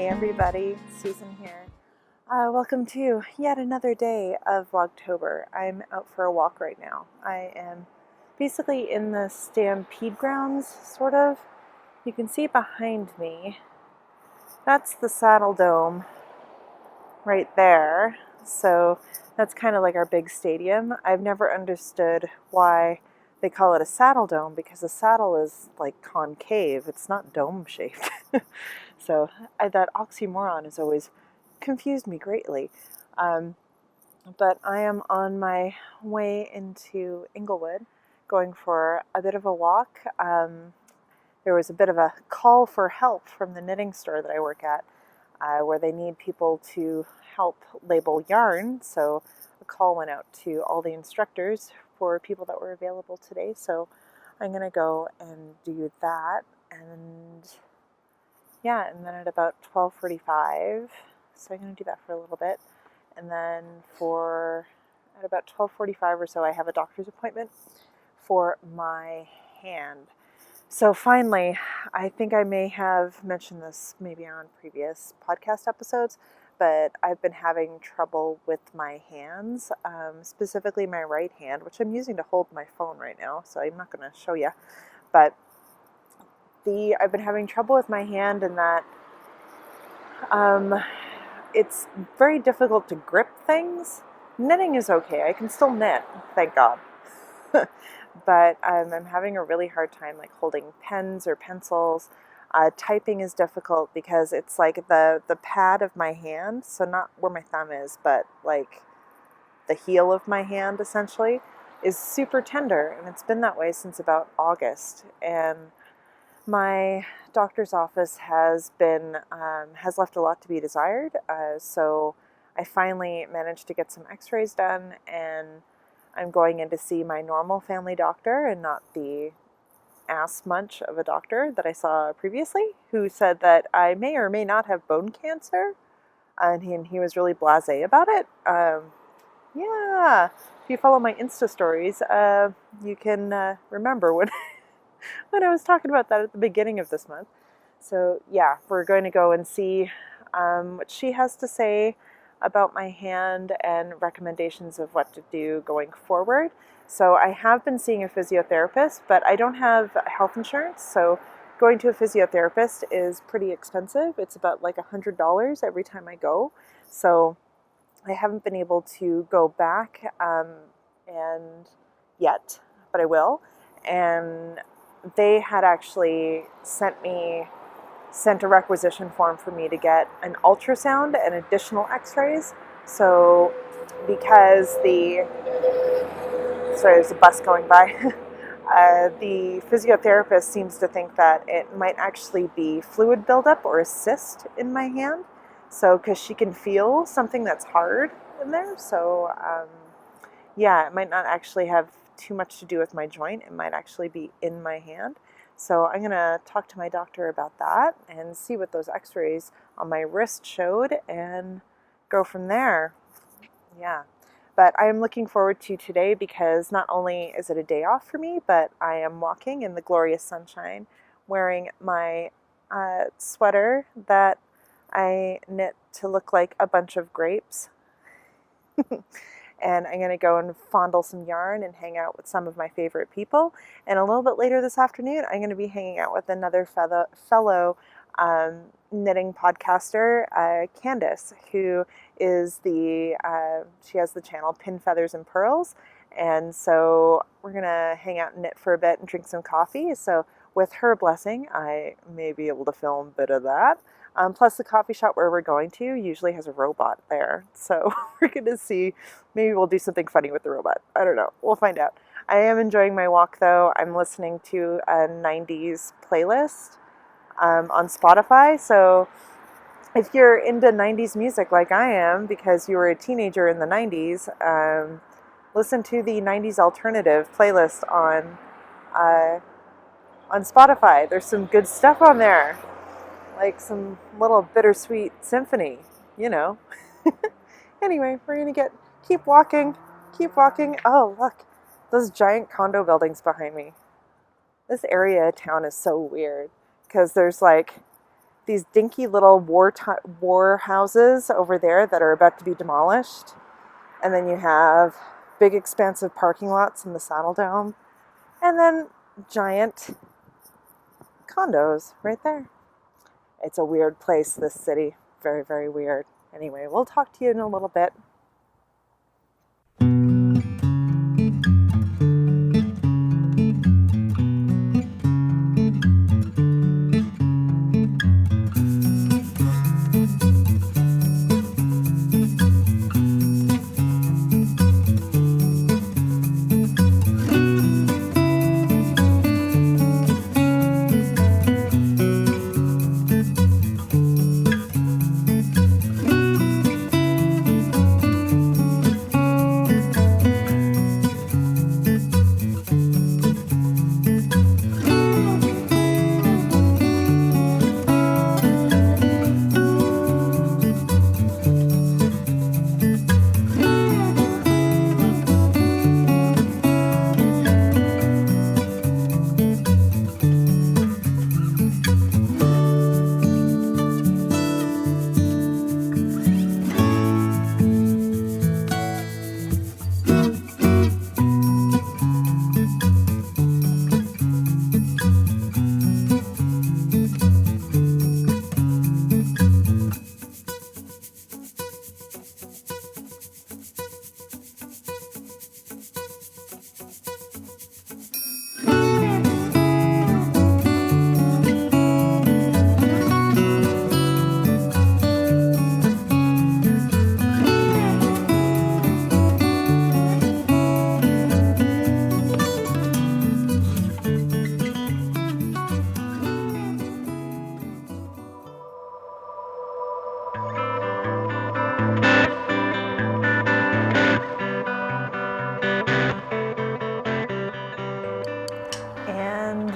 Hey everybody, Susan here. Welcome to yet another day of Vlogtober. I'm out for a walk right now. I am basically in the stampede grounds, sort of. You can see behind me. That's the Saddle Dome right there. So that's kind of like our big stadium. I've never understood why they call it a saddle dome because a saddle is like concave. It's not dome shaped. So that oxymoron has always confused me greatly. But I am on my way into Inglewood, going for a bit of a walk. There was a bit of a call for help from the knitting store that I work at, where they need people to help label yarn. So a call went out to all the instructors for people that were available today. So I'm going to go and do that. And yeah, and then at about 12:45, so I'm going to do that for a little bit. And then at about 12:45 or so, I have a doctor's appointment for my hand. So finally, I think I may have mentioned this maybe on previous podcast episodes, but I've been having trouble with my hands, specifically my right hand, which I'm using to hold my phone right now, so I'm not going to show you. But I've been having trouble with my hand in that it's very difficult to grip things. Knitting is okay. I can still knit, thank God. But I'm having a really hard time like holding pens or pencils. Typing is difficult because it's like the pad of my hand, so not where my thumb is, but like the heel of my hand essentially, is super tender, and it's been that way since about August. And my doctor's office has left a lot to be desired, so I finally managed to get some x-rays done, and I'm going in to see my normal family doctor and not the ass munch of a doctor that I saw previously, who said that I may or may not have bone cancer, and he was really blasé about it. Yeah, if you follow my Insta stories, you can remember when I was talking about that at the beginning of this month. So yeah, we're going to go and see what she has to say about my hand and recommendations of what to do going forward. So I have been seeing a physiotherapist, but I don't have health insurance, so going to a physiotherapist is pretty expensive. It's about like $100 every time I go. So I haven't been able to go back and yet, but I will. And they had actually sent a requisition form for me to get an ultrasound and additional x-rays. So because sorry, there's a bus going by. The physiotherapist seems to think that it might actually be fluid buildup or a cyst in my hand. So because she can feel something that's hard in there. So yeah, it might not actually have too much to do with my joint. It might actually be in my hand. So I'm going to talk to my doctor about that and see what those x-rays on my wrist showed and go from there. Yeah. But I am looking forward to today because not only is it a day off for me, but I am walking in the glorious sunshine wearing my sweater that I knit to look like a bunch of grapes. And I'm going to go and fondle some yarn and hang out with some of my favorite people. And a little bit later this afternoon, I'm going to be hanging out with another fellow knitting podcaster, Candace, who is she has the channel Pin, Feathers, and Pearls. And so we're going to hang out and knit for a bit and drink some coffee. So with her blessing, I may be able to film a bit of that. Plus the coffee shop where we're going to usually has a robot there. So we're going to see, maybe we'll do something funny with the robot. I don't know. We'll find out. I am enjoying my walk though. I'm listening to a 90s playlist on Spotify. So if you're into 90s music like I am, because you were a teenager in the 90s, listen to the 90s alternative playlist on Spotify. There's some good stuff on there. Like some little bittersweet symphony, you know. Anyway, we're going to keep walking. Oh, look, those giant condo buildings behind me. This area of town is so weird because there's like these dinky little war houses over there that are about to be demolished. And then you have big expansive parking lots in the Saddle Dome. And then giant condos right there. It's a weird place, this city. Very, very weird. Anyway, we'll talk to you in a little bit.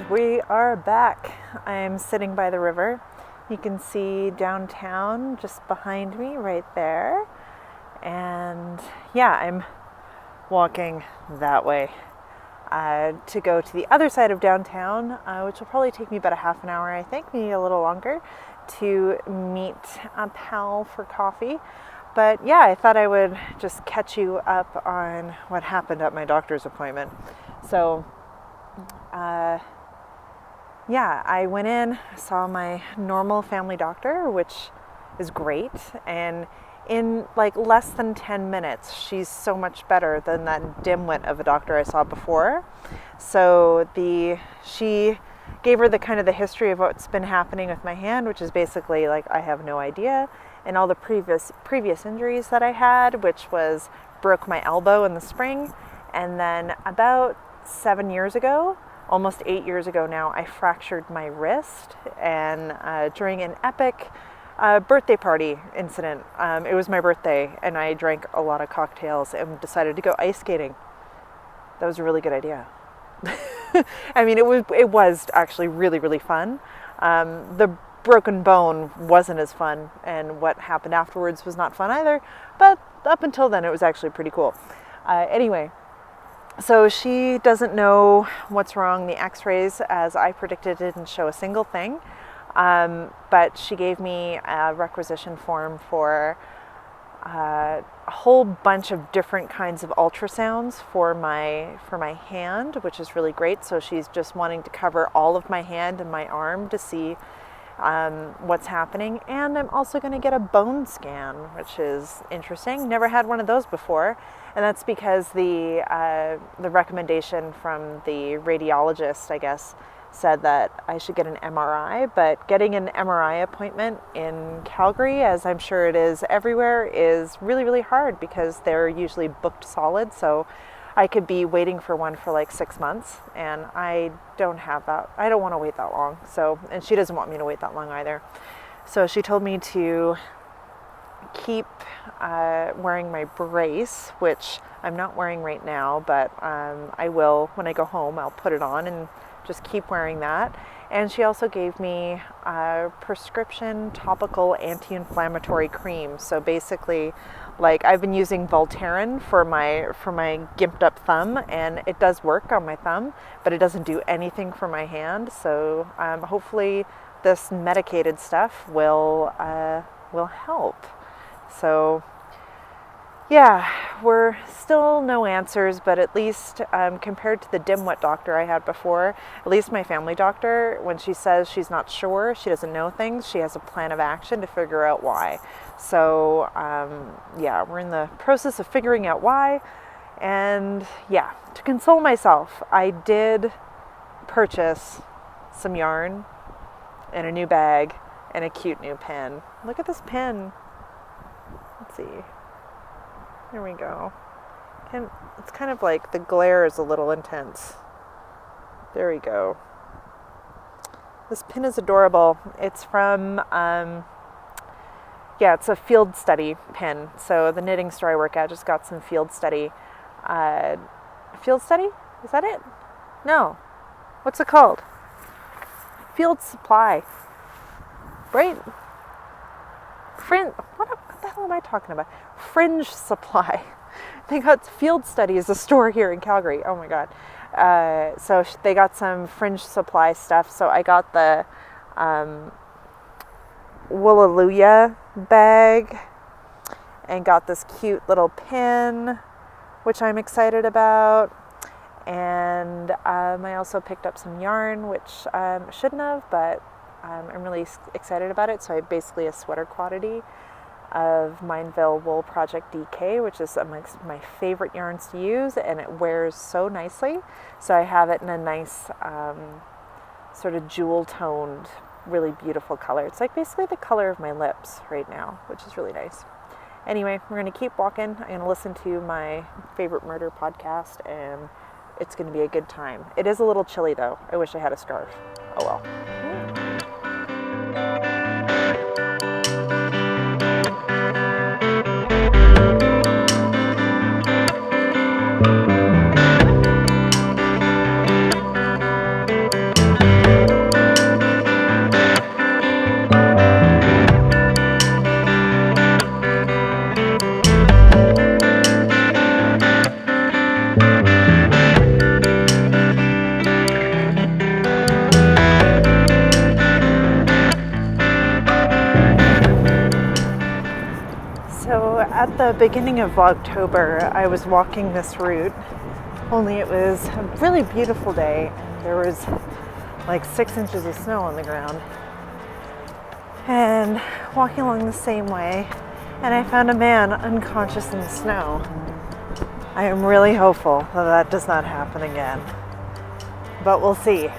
We are back. I'm sitting by the river. You can see downtown just behind me right there. And yeah, I'm walking that way to go to the other side of downtown, which will probably take me about a half an hour, I think, maybe a little longer, to meet a pal for coffee. But yeah, I thought I would just catch you up on what happened at my doctor's appointment. So yeah, I went in, saw my normal family doctor, which is great, and in like less than 10 minutes, she's so much better than that dimwit of a doctor I saw before. So she gave her the kind of the history of what's been happening with my hand, which is basically like I have no idea, and all the previous injuries that I had, which was broke my elbow in the spring, and then about 7 years ago, almost 8 years ago now, I fractured my wrist, and during an epic birthday party incident. It was my birthday, and I drank a lot of cocktails and decided to go ice skating. That was a really good idea. I mean, it was actually really, really fun. The broken bone wasn't as fun, and what happened afterwards was not fun either, but up until then it was actually pretty cool. Anyway, so she doesn't know what's wrong. The x-rays, as I predicted, didn't show a single thing. But she gave me a requisition form for a whole bunch of different kinds of ultrasounds for my hand, which is really great. So she's just wanting to cover all of my hand and my arm to see what's happening. And I'm also going to get a bone scan, which is interesting. Never had one of those before. And that's because the recommendation from the radiologist, I guess, said that I should get an MRI, but getting an MRI appointment in Calgary, as I'm sure it is everywhere, is really, really hard because they're usually booked solid. So I could be waiting for one for like 6 months, and I don't have that. I don't want to wait that long. So, and she doesn't want me to wait that long either. So she told me to keep wearing my brace, which I'm not wearing right now, but I will when I go home. I'll put it on and just keep wearing that. And she also gave me a prescription topical anti-inflammatory cream. So basically, like, I've been using Voltaren for my gimped up thumb, and it does work on my thumb, but it doesn't do anything for my hand. So hopefully this medicated stuff will help. So yeah, we're still no answers, but at least compared to the dimwit doctor I had before, at least my family doctor, when she says she's not sure, she doesn't know things, she has a plan of action to figure out why. So yeah, we're in the process of figuring out why. And yeah, to console myself, I did purchase some yarn and a new bag and a cute new pen. Look at this pen. Let's see. There we go. And it's kind of like the glare is a little intense. There we go. This pin is adorable. It's from, yeah, it's a field study pin. So the knitting store I work at just got some field study. Field study? Is that it? No. What's it called? Field supply. Right? What the hell am I talking about? Fringe supply. They got Field Study is a store here in Calgary. Oh my god. So they got some fringe supply stuff. So I got the Woolalooya bag and got this cute little pin, which I'm excited about. And I also picked up some yarn, which I shouldn't have, but I'm really excited about it. So I have basically a sweater quantity of Mindville Wool Project DK, which is amongst my favorite yarns to use, and it wears so nicely. So I have it in a nice sort of jewel toned, really beautiful color. It's like basically the color of my lips right now, which is really nice. Anyway, we're going to keep walking. I'm going to listen to my favorite murder podcast, and it's going to be a good time. It is a little chilly though. I wish I had a scarf. Oh well. So at the beginning of Vlogtober, I was walking this route, only it was a really beautiful day, and there was like 6 inches of snow on the ground. And walking along the same way, and I found a man unconscious in the snow. I am really hopeful that that does not happen again, but we'll see.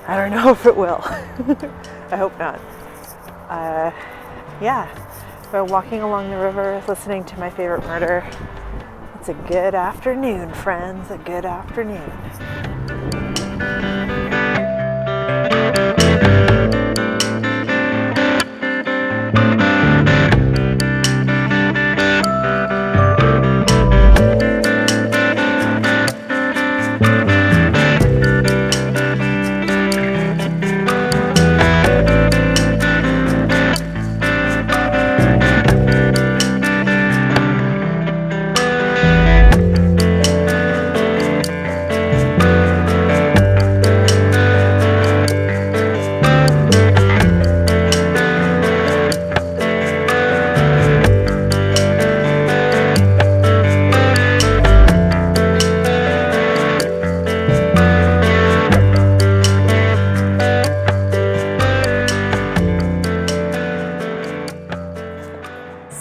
I don't know if it will. I hope not. Yeah. We're walking along the river, listening to my favorite murder. It's a good afternoon, friends, a good afternoon.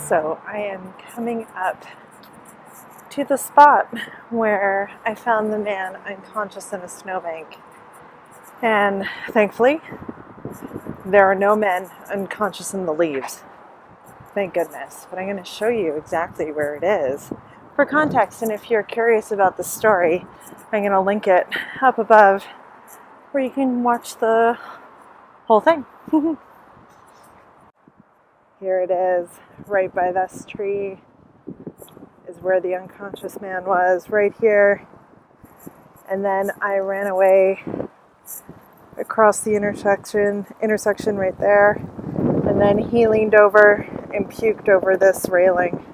So I am coming up to the spot where I found the man unconscious in a snowbank. And thankfully, there are no men unconscious in the leaves. Thank goodness. But I'm going to show you exactly where it is for context. And if you're curious about the story, I'm going to link it up above where you can watch the whole thing. Here it is, right by this tree is where the unconscious man was, right here. And then I ran away across the intersection right there. And then he leaned over and puked over this railing.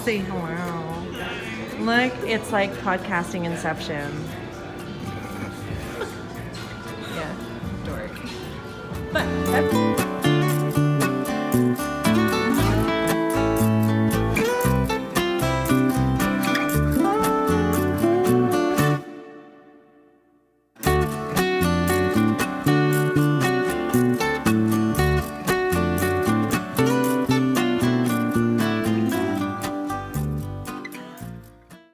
say hello. Look, it's like podcasting inception. Yeah, dork. But